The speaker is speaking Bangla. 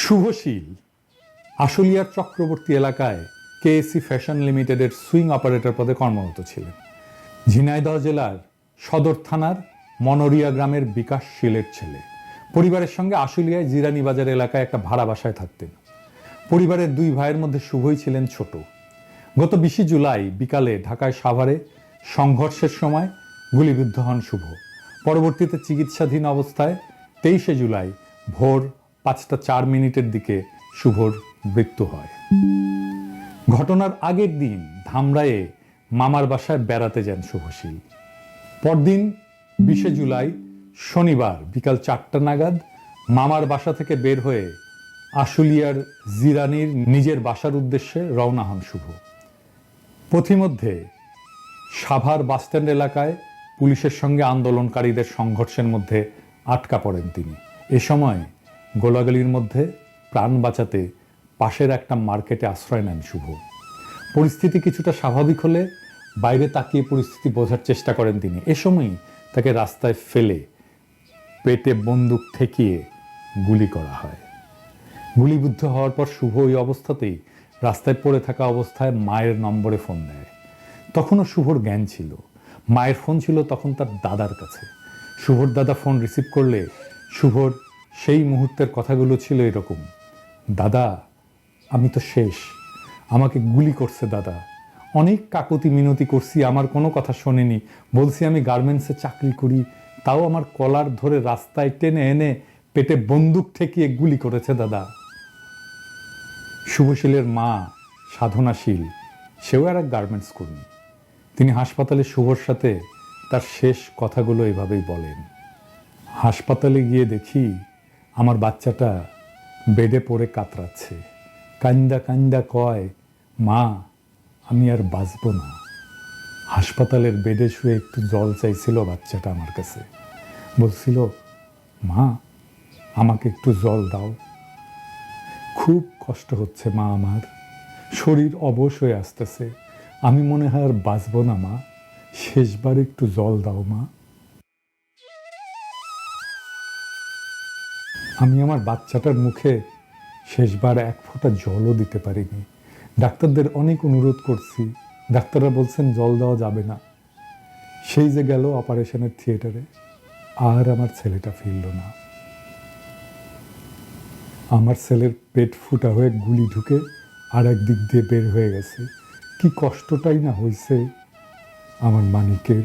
শুভশীল আশুলিয়ার চক্রবর্তী এলাকায় কেএসি ফ্যাশন লিমিটেডের সুইং অপারেটর পদে কর্মরত ছিলেন। ঝিনাইদহ জেলার সদর থানার মনোরিয়া গ্রামের বিকাশ শীলের ছেলে। পরিবারের সঙ্গে আশুলিয়ায় জিরানি বাজার এলাকায় একটা ভাড়া বাসায় থাকতেন। পরিবারের দুই ভাইয়ের মধ্যে শুভই ছিলেন ছোট। গত 20 জুলাই বিকালে ঢাকায় সাভারে সংঘর্ষের সময় গুলিবিদ্ধ হন শুভ। পরবর্তীতে চিকিৎসাধীন অবস্থায় 23 জুলাই ভোর 5:04 দিকে শুভর মৃত্যু হয়। ঘটনার আগের দিন ধামরায়ে মামার বাসায় বেড়াতে যান শুভশীল। পরদিন 20 জুলাই শনিবার বিকাল 4টা নাগাদ মামার বাসা থেকে বের হয়ে আশুলিয়ার জিরানির নিজের বাসার উদ্দেশ্যে রওনা হন শুভ। পথিমধ্যে সাভার বাসস্ট্যান্ড এলাকায় পুলিশের সঙ্গে আন্দোলনকারীদের সংঘর্ষের মধ্যে আটকা পড়েন তিনি। এ সময় গোলাগুলির মধ্যে প্রাণ বাঁচাতে পাশের একটা মার্কেটে আশ্রয় নেন শুভ। পরিস্থিতি কিছুটা স্বাভাবিক হলে বাইরে তাকিয়ে পরিস্থিতি বোঝার চেষ্টা করেন তিনি। এ সময়ই তাকে রাস্তায় ফেলে পেটে বন্দুক ঠেকিয়ে গুলি করা হয়। গুলিবিদ্ধ হওয়ার পর শুভ ওই অবস্থাতেই রাস্তায় পড়ে থাকা অবস্থায় মায়ের নম্বরে ফোন দেয়। তখনও শুভর জ্ঞান ছিল। মায়ের ফোন ছিল তখন তার দাদার কাছে। শুভর দাদা ফোন রিসিভ করলে শুভর সেই মুহূর্তের কথাগুলো ছিল এরকম: দাদা, আমি তো শেষ, আমাকে গুলি করছে দাদা। অনেক কাকুতি মিনতি করছি, আমার কোনো কথা শোনেনি। বলছি আমি গার্মেন্টসে চাকরি করি, তাও আমার কলার ধরে রাস্তায় টেনে এনে পেটে বন্দুক ঠেকিয়ে গুলি করেছে দাদা। শুভশীলের মা সাধনাশীল, সেও আর এক গার্মেন্টস কর্মী। তিনি হাসপাতালে শুভর সাথে তার শেষ কথাগুলো এভাবেই বলেন: হাসপাতালে গিয়ে দেখি আমার বাচ্চাটা বেডে পড়ে কাতরাচ্ছে। কান্দা কান্দা কয়, মা আমি আর বাঁচব না। হাসপাতালের বেডে শুয়ে একটু জল চাইছিল বাচ্চাটা আমার কাছে, বলছিল, মা আমাকে একটু জল দাও। খুব কষ্ট হচ্ছে মা, আমার শরীর অবশ হয়ে আসতেছে, আমি মনে হয় আর বাঁচব না মা, শেষবার একটু জল দাও মা। আমি আমার বাচ্চাটার মুখে শেষবার এক ফোঁটা জলও দিতে পারিনি। ডাক্তারদের অনেক অনুরোধ করছি, ডাক্তাররা বলছেন জল দেওয়া যাবে না। সেই যে গেল অপারেশনের থিয়েটারে, আর আমার ছেলেটা ফিরল না। আমার ছেলের পেট ফুটা হয়ে গুলি ঢুকে আর এক দিক দিয়ে বের হয়ে গেছে। কি কষ্টটাই না হয়েছে আমার মানিকের।